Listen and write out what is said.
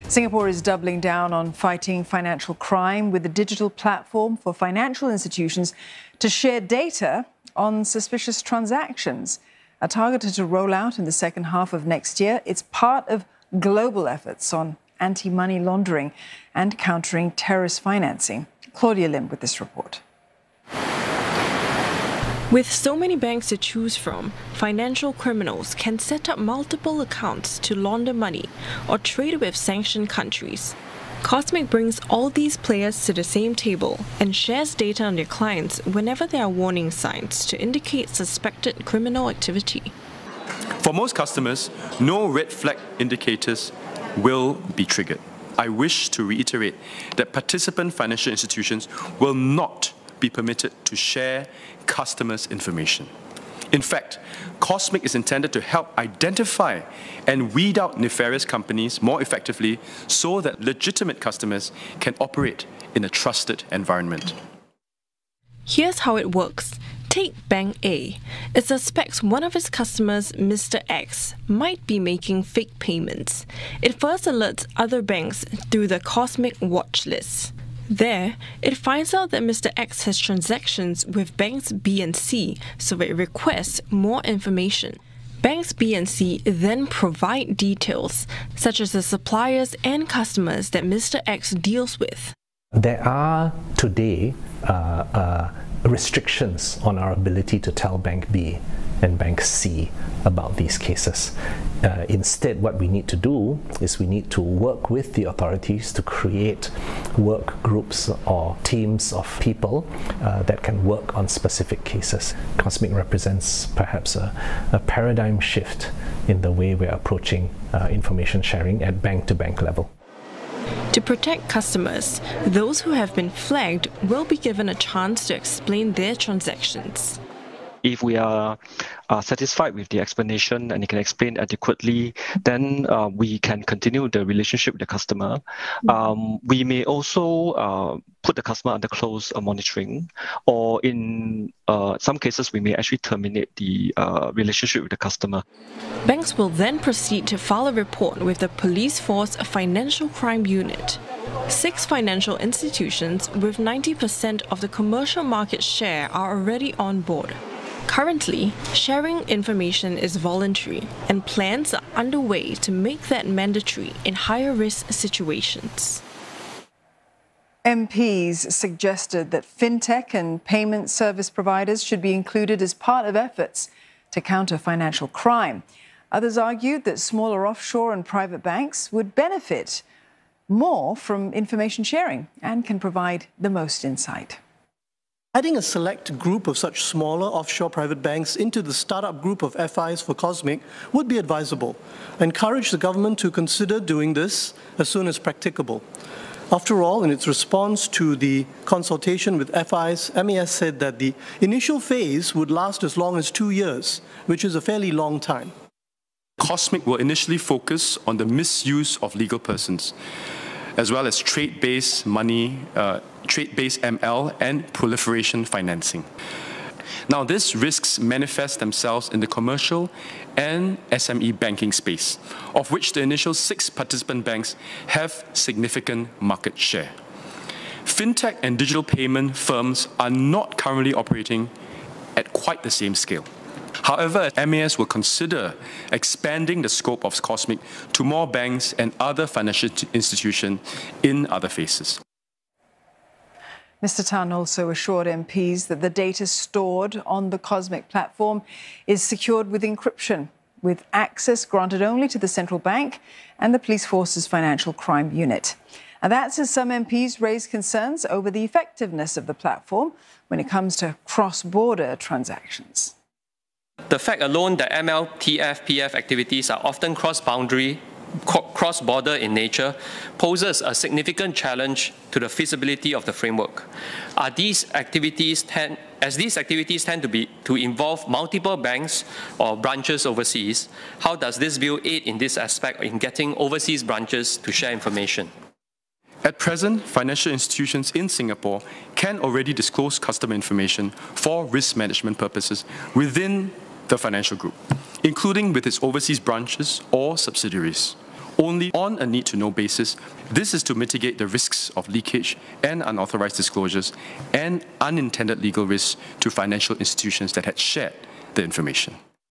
Singapore is doubling down on fighting financial crime with a digital platform for financial institutions to share data on suspicious transactions. Targeted to roll out in the second half of next year, it's part of global efforts on anti-money laundering and countering terrorist financing. Claudia Lim with this report. With so many banks to choose from, financial criminals can set up multiple accounts to launder money or trade with sanctioned countries. Cosmic brings all these players to the same table and shares data on their clients whenever there are warning signs to indicate suspected criminal activity. For most customers, no red flag indicators will be triggered. I wish to reiterate that participant financial institutions will not be permitted to share customers' information. In fact, Cosmic is intended to help identify and weed out nefarious companies more effectively so that legitimate customers can operate in a trusted environment. Here's how it works. Take Bank A. It suspects one of its customers, Mr. X, might be making fake payments. It first alerts other banks through the Cosmic watch list. There, it finds out that Mr. X has transactions with banks B and C, so it requests more information. Banks B and C then provide details, such as the suppliers and customers that Mr. X deals with. There are today restrictions on our ability to tell Bank B and Bank C about these cases. Instead, what we need to do is we need to work with the authorities to create work groups or teams of people that can work on specific cases. Cosmic represents perhaps a paradigm shift in the way we're approaching information sharing at bank-to-bank level. To protect customers, those who have been flagged will be given a chance to explain their transactions. If we are satisfied with the explanation and it can explain adequately, then we can continue the relationship with the customer. We may also put the customer under close monitoring, or in some cases, we may actually terminate the relationship with the customer. Banks will then proceed to file a report with the Police Force Financial Crime Unit. 6 financial institutions with 90% of the commercial market share are already on board. Currently, sharing information is voluntary, and plans are underway to make that mandatory in higher risk situations. MPs suggested that fintech and payment service providers should be included as part of efforts to counter financial crime. Others argued that smaller offshore and private banks would benefit more from information sharing and can provide the most insight. Adding a select group of such smaller offshore private banks into the startup group of FIs for Cosmic would be advisable. I encourage the government to consider doing this as soon as practicable. After all, in its response to the consultation with FIs, MAS said that the initial phase would last as long as 2 years, which is a fairly long time. Cosmic will initially focus on the misuse of legal persons, as well as trade-based money, trade-based ML and proliferation financing. Now, these risks manifest themselves in the commercial and SME banking space, of which the initial 6 participant banks have significant market share. Fintech and digital payment firms are not currently operating at quite the same scale. However, MAS will consider expanding the scope of Cosmic to more banks and other financial institutions in other phases. Mr. Tan also assured MPs that the data stored on the Cosmic platform is secured with encryption, with access granted only to the central bank and the Police Force's Financial Crime Unit. And that's as some MPs raise concerns over the effectiveness of the platform when it comes to cross-border transactions. The fact alone that ML, TF, PF activities are often cross-boundary, cross-border in nature poses a significant challenge to the feasibility of the framework. As these activities tend to involve multiple banks or branches overseas, how does this bill aid in this aspect in getting overseas branches to share information? At present, financial institutions in Singapore can already disclose customer information for risk management purposes within the financial group, including with its overseas branches or subsidiaries. only on a need-to-know basis. This is to mitigate the risks of leakage and unauthorized disclosures and unintended legal risks to financial institutions that had shared the information.